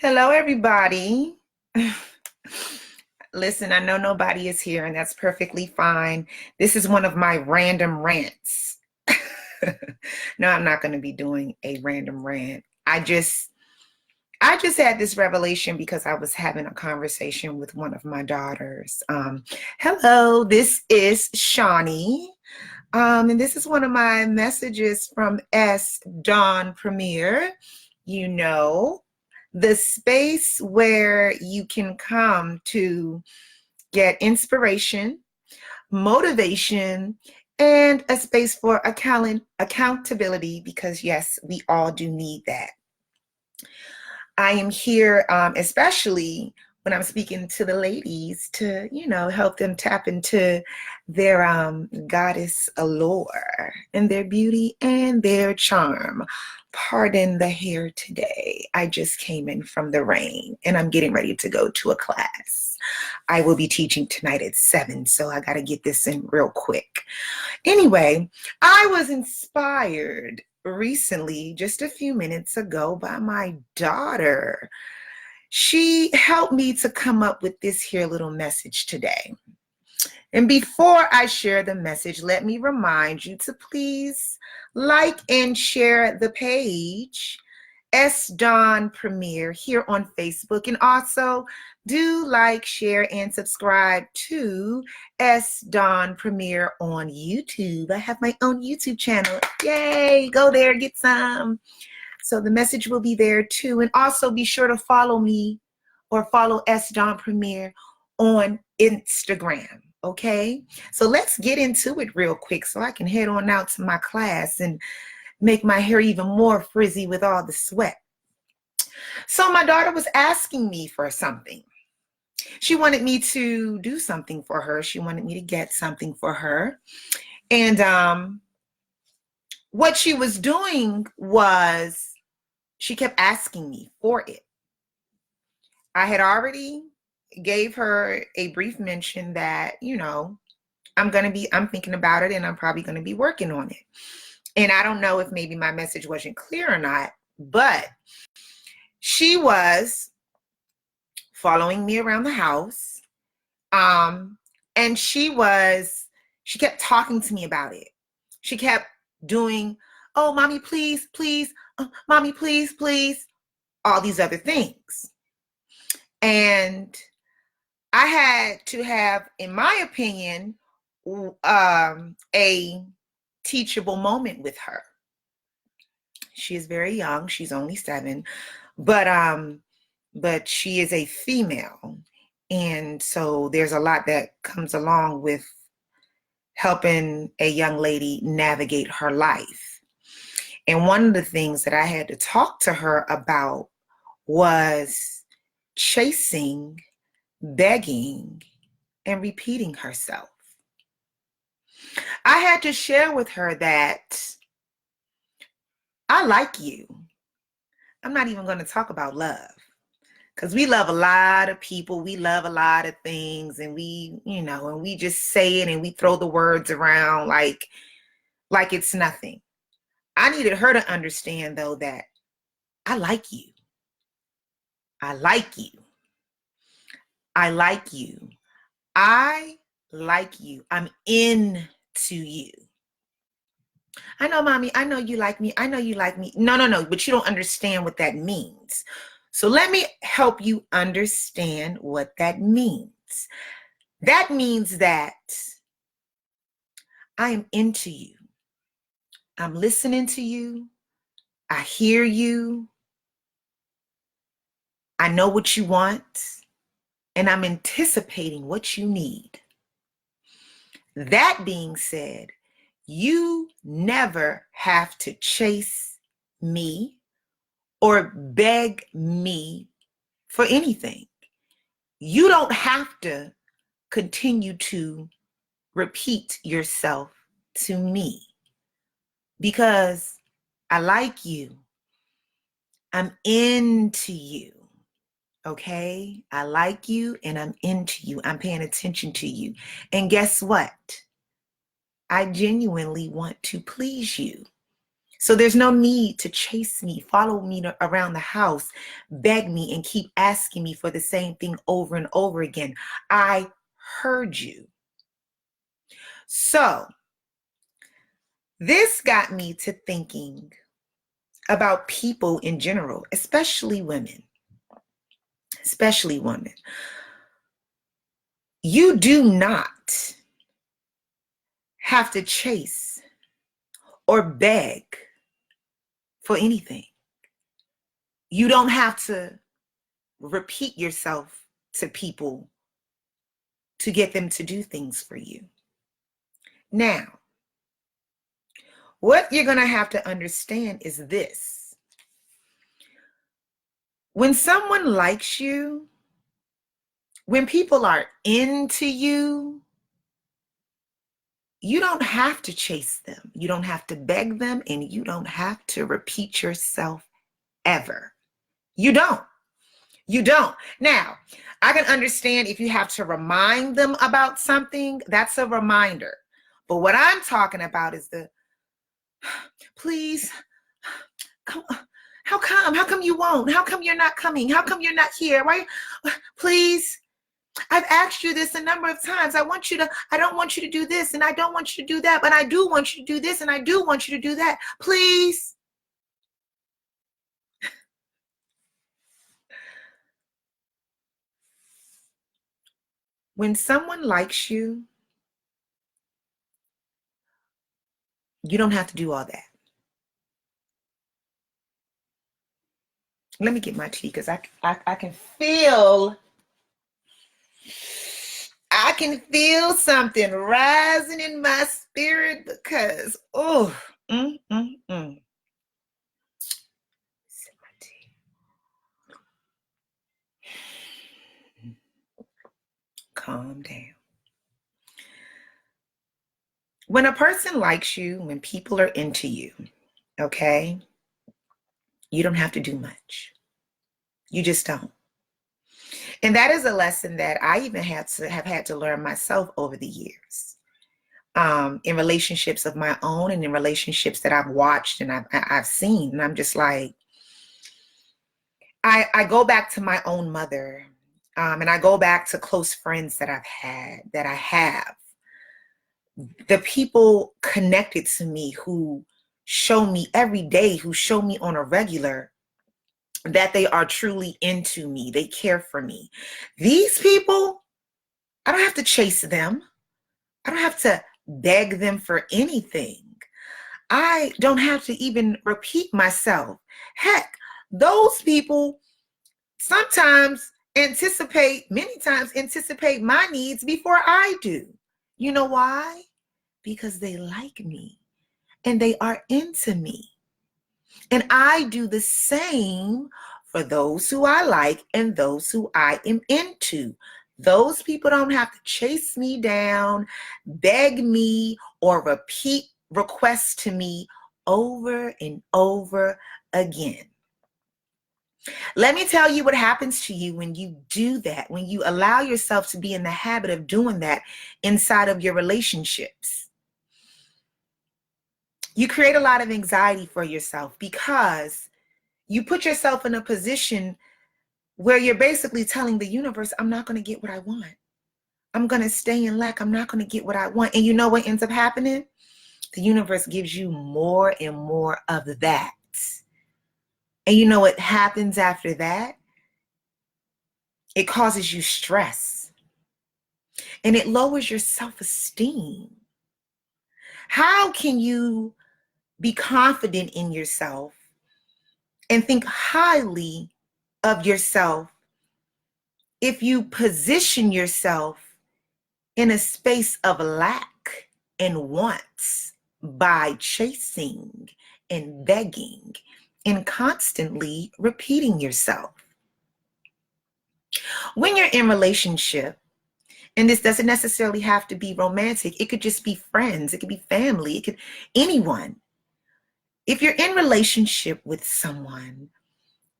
Hello, everybody. Listen, I know nobody is here, and that's perfectly fine. This is one of my random rants. No, I'm not going to be doing a random rant. I just had this revelation because I was having a conversation with one of my daughters. Hello, this is Shawnee. And this is one of my messages from S. Dawn Premier. You know, the space where you can come to get inspiration, motivation, and a space for accountability, because yes, we all do need that. I am here, especially when I'm speaking to the ladies, to help them tap into their goddess allure and their beauty and their charm. Pardon the hair today. I just came in from the rain and I'm getting ready to go to a class. I will be teaching tonight at 7, so I got to get this in real quick. Anyway, I was inspired recently, just a few minutes ago, by my daughter. She helped me to come up with this here little message today. And before I share the message, let me remind you to please like and share the page, S. Dawn Premier, here on Facebook. And also do like, share, and subscribe to S. Dawn Premier on YouTube. I have my own YouTube channel. Yay! Go there, get some. So the message will be there too. And also be sure to follow me or follow S. Dawn Premier on Instagram. Okay, so let's get into it real quick so I can head on out to my class and make my hair even more frizzy with all the sweat. So my daughter was asking me for something. She wanted me to do something for her. She wanted me to get something for her. And what she was doing was she kept asking me for it. I had already gave her a brief mention that, I'm thinking about it and I'm probably going to be working on it. And I don't know if maybe my message wasn't clear or not, but she was following me around the house. And she kept talking to me about it. She kept doing, oh, mommy, please, please, mommy, please, please, all these other things. And I had to have, in my opinion, a teachable moment with her. She is very young. She's only 7, but she is a female. And so there's a lot that comes along with helping a young lady navigate her life. And one of the things that I had to talk to her about was chasing, begging, and repeating herself. I had to share with her that I like you. I'm not even going to talk about love, because we love a lot of people. We love a lot of things, and we just say it and we throw the words around like it's nothing. I needed her to understand, though, that I like you. I like you. I like you. I like you. I'm into you. I know, mommy, I know you like me. I know you like me. No, but you don't understand what that means. So let me help you understand what that means. That means that I am into you. I'm listening to you. I hear you. I know what you want, and I'm anticipating what you need. That being said, you never have to chase me or beg me for anything. You don't have to continue to repeat yourself to me, because I like you. I'm into you. Okay? I like you and I'm into you. I'm paying attention to you. And guess what? I genuinely want to please you. So there's no need to chase me, follow me around the house, beg me, and keep asking me for the same thing over and over again. I heard you. So this got me to thinking about people in general, especially women. Especially women. You do not have to chase or beg for anything. You don't have to repeat yourself to people to get them to do things for you. Now, what you're going to have to understand is this. When someone likes you, when people are into you, you don't have to chase them. You don't have to beg them, and you don't have to repeat yourself ever. You don't. You don't. Now, I can understand if you have to remind them about something, that's a reminder. But what I'm talking about is the, please, come, how come? How come you won't? How come you're not coming? How come you're not here? Why? Please, I've asked you this a number of times. I don't want you to do this, and I don't want you to do that, but I do want you to do this, and I do want you to do that. Please. When someone likes you, you don't have to do all that. Let me get my tea because I can feel something rising in my spirit because, Sip my tea. Calm down. When a person likes you, when people are into you, okay, you don't have to do much. You just don't. And that is a lesson that I even have had to learn myself over the years. In relationships of my own and in relationships that I've watched and I've seen. And I'm just like, I go back to my own mother, and I go back to close friends that I've had, that I have. The people connected to me who show me every day, who show me on a regular that they are truly into me. They care for me. These people, I don't have to chase them. I don't have to beg them for anything. I don't have to even repeat myself. Heck, those people sometimes many times anticipate my needs before I do. You know why? Because they like me and they are into me. And I do the same for those who I like and those who I am into. Those people don't have to chase me down, beg me, or repeat requests to me over and over again. Let me tell you what happens to you when you do that, when you allow yourself to be in the habit of doing that inside of your relationships. You create a lot of anxiety for yourself because you put yourself in a position where you're basically telling the universe, I'm not going to get what I want. I'm going to stay in lack. I'm not going to get what I want. And you know what ends up happening? The universe gives you more and more of that. And you know what happens after that? It causes you stress. And it lowers your self-esteem. How can you be confident in yourself and think highly of yourself if you position yourself in a space of lack and wants by chasing and begging and constantly repeating yourself? When you're in relationship, and this doesn't necessarily have to be romantic, it could just be friends, it could be family, it could anyone. If you're in relationship with someone,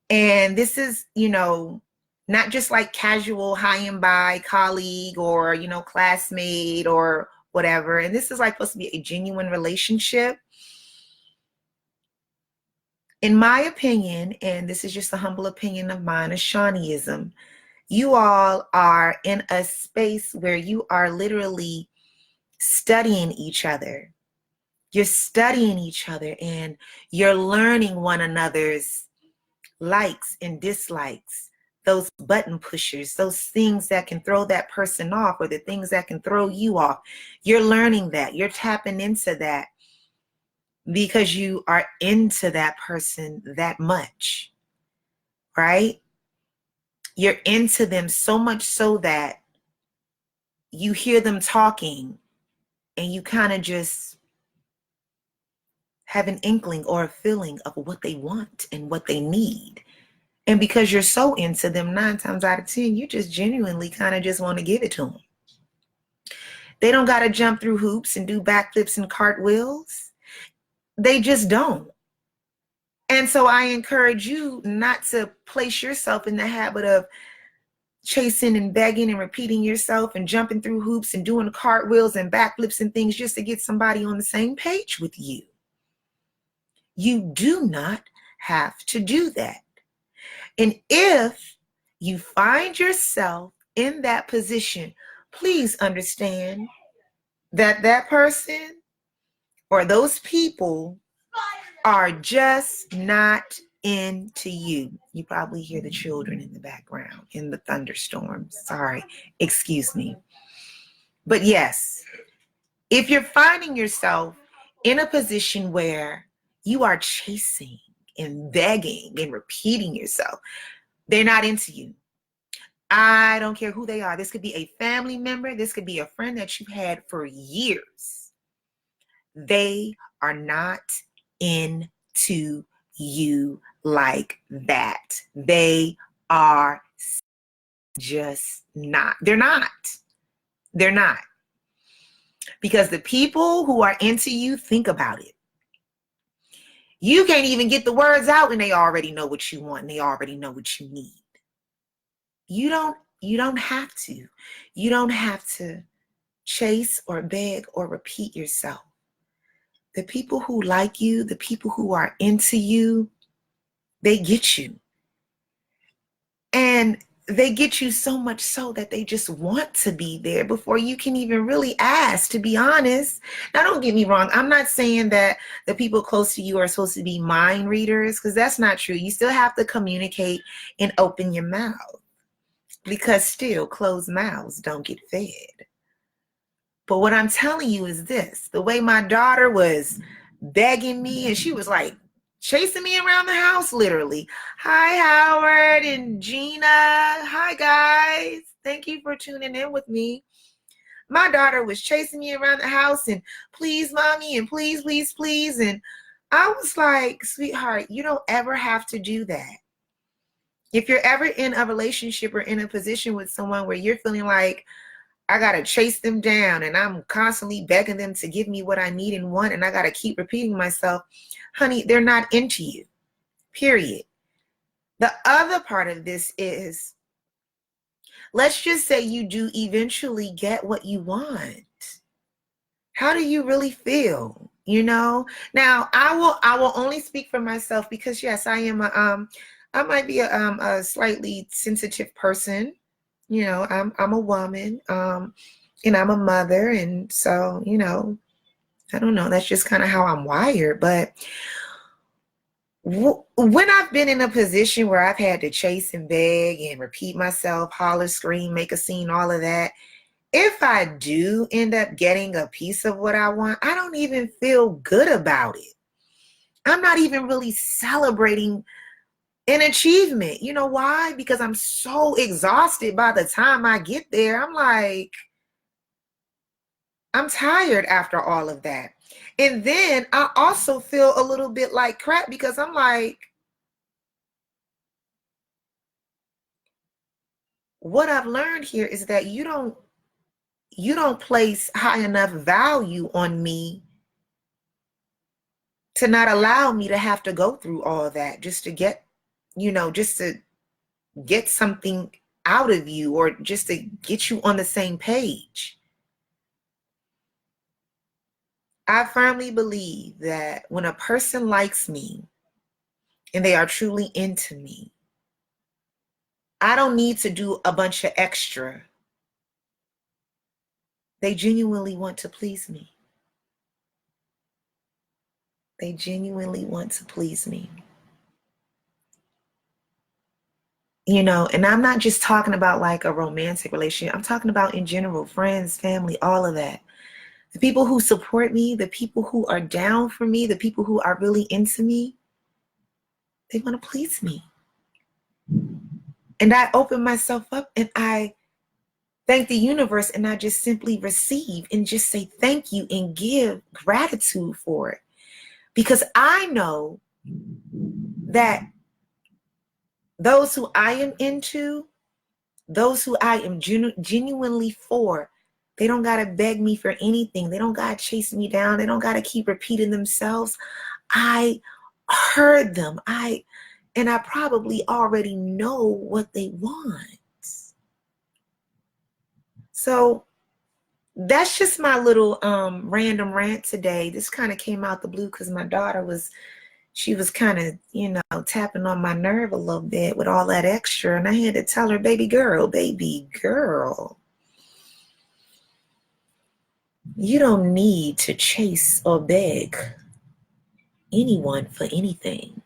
and this is, not just like casual high and by colleague or, classmate or whatever, and this is like supposed to be a genuine relationship, In my opinion, and this is just a humble opinion of mine, a Shawneeism, you all are in a space where you are literally studying each other. You're studying each other and you're learning one another's likes and dislikes, those button pushers, those things that can throw that person off or the things that can throw you off. You're learning that. You're tapping into that because you are into that person that much, right? You're into them so much so that you hear them talking and you kind of just have an inkling or a feeling of what they want and what they need. And because you're so into them, 9 times out of 10, you just genuinely kind of just want to give it to them. They don't got to jump through hoops and do backflips and cartwheels. They just don't. And so I encourage you not to place yourself in the habit of chasing and begging and repeating yourself and jumping through hoops and doing cartwheels and backflips and things just to get somebody on the same page with you. You do not have to do that. And if you find yourself in that position, please understand that that person or those people are just not into you. You probably hear the children in the background in the thunderstorm. Sorry, excuse me. But yes, if you're finding yourself in a position where you are chasing and begging and repeating yourself, they're not into you. I don't care who they are. This could be a family member. This could be a friend that you've had for years. They are not into you like that. They are just not. They're not. They're not. Because the people who are into you, think about it. You can't even get the words out and they already know what you want and they already know what you need. You don't have to. You don't have to chase or beg or repeat yourself. The people who like you, the people who are into you, they get you. And they get you so much so that they just want to be there before you can even really ask, to be honest. Now, don't get me wrong. I'm not saying that the people close to you are supposed to be mind readers, because that's not true. You still have to communicate and open your mouth, because still closed mouths don't get fed. But what I'm telling you is this: the way my daughter was begging me and she was like chasing me around the house, literally. Hi, Howard and Gina. Hi, guys. Thank you for tuning in with me. My daughter was chasing me around the house and please, mommy, and please, please, please. And I was like, sweetheart, you don't ever have to do that. If you're ever in a relationship or in a position with someone where you're feeling like, I got to chase them down and I'm constantly begging them to give me what I need and want, and I got to keep repeating myself, honey, they're not into you, period. The other part of this is, let's just say you do eventually get what you want. How do you really feel? You know? Now, I will only speak for myself because yes, I am I might be a slightly sensitive person. You know, I'm a woman, and I'm a mother, and so, you know, I don't know, that's just kind of how I'm wired. But when I've been in a position where I've had to chase and beg and repeat myself, holler, scream, make a scene, all of that, if I do end up getting a piece of what I want, I don't even feel good about it. I'm not even really celebrating an achievement. You know why? Because I'm so exhausted by the time I get there. I'm like, I'm tired after all of that. And then I also feel a little bit like crap because I'm like, what I've learned here is that you don't place high enough value on me to not allow me to have to go through all that just to get, just to get something out of you or just to get you on the same page. I firmly believe that when a person likes me, and they are truly into me. I don't need to do a bunch of extra. They genuinely want to please me. They genuinely want to please me. You know, and I'm not just talking about like a romantic relationship. I'm talking about in general, friends, family, all of that. The people who support me, the people who are down for me, the people who are really into me, they want to please me. And I open myself up and I thank the universe, and I just simply receive and just say thank you and give gratitude for it. Because I know that those who I am into, those who I am genuinely for, they don't got to beg me for anything. They don't got to chase me down. They don't got to keep repeating themselves. I heard them. And I probably already know what they want. So that's just my little random rant today. This kind of came out the blue because my daughter was kind of, tapping on my nerve a little bit with all that extra. And I had to tell her, baby girl, you don't need to chase or beg anyone for anything.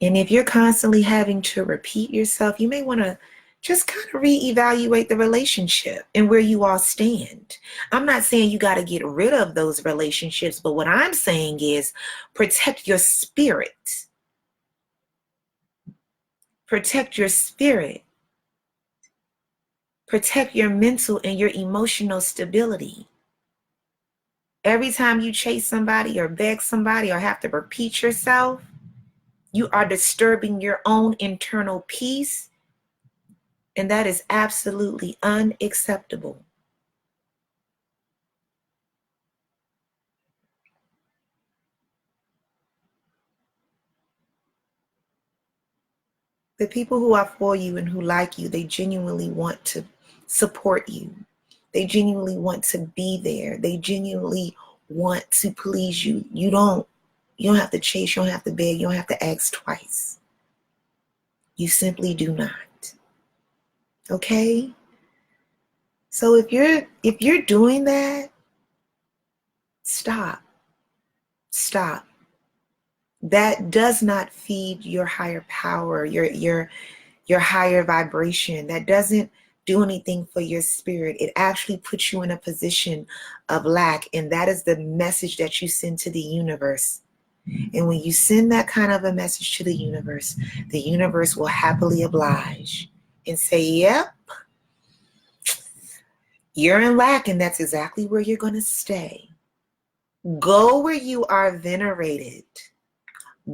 And if you're constantly having to repeat yourself, you may want to just kind of reevaluate the relationship and where you all stand. I'm not saying you got to get rid of those relationships, but what I'm saying is protect your spirit. Protect your spirit. Protect your mental and your emotional stability. Every time you chase somebody or beg somebody or have to repeat yourself, you are disturbing your own internal peace, and that is absolutely unacceptable. The people who are for you and who like you, they genuinely want to support you. They genuinely want to be there. They genuinely want to please you. You don't have to chase, you don't have to beg, you don't have to ask twice. You simply do not. Okay? So if you're doing that, stop. Stop. That does not feed your higher power, your higher vibration. That doesn't do anything for your spirit. It actually puts you in a position of lack, and that is the message that you send to the universe. And when you send that kind of a message to the universe will happily oblige and say, yep, you're in lack, and that's exactly where you're going to stay. Go where you are venerated.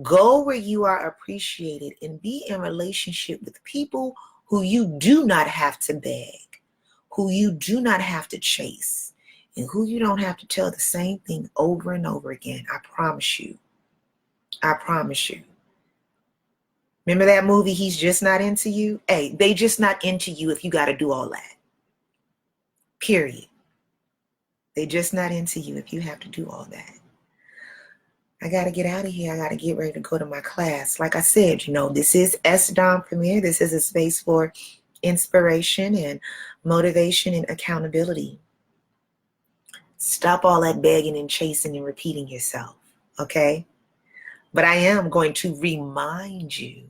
Go where you are appreciated, and be in relationship with people who you do not have to beg, who you do not have to chase, and who you don't have to tell the same thing over and over again. I promise you. I promise you. Remember that movie, He's Just Not Into You? Hey, they just not into you if you got to do all that. Period. They just not into you if you have to do all that. I got to get out of here. I got to get ready to go to my class. Like I said, this is S. Dawn Premier. This is a space for inspiration and motivation and accountability. Stop all that begging and chasing and repeating yourself, okay? But I am going to remind you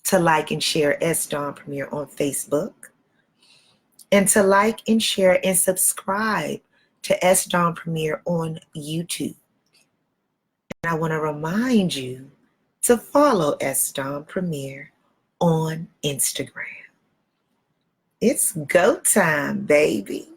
to like and share S. Dawn Premier on Facebook, and to like and share and subscribe to S. Dawn Premier on YouTube. And I want to remind you to follow S. Dawn Premier on Instagram. It's go time, baby.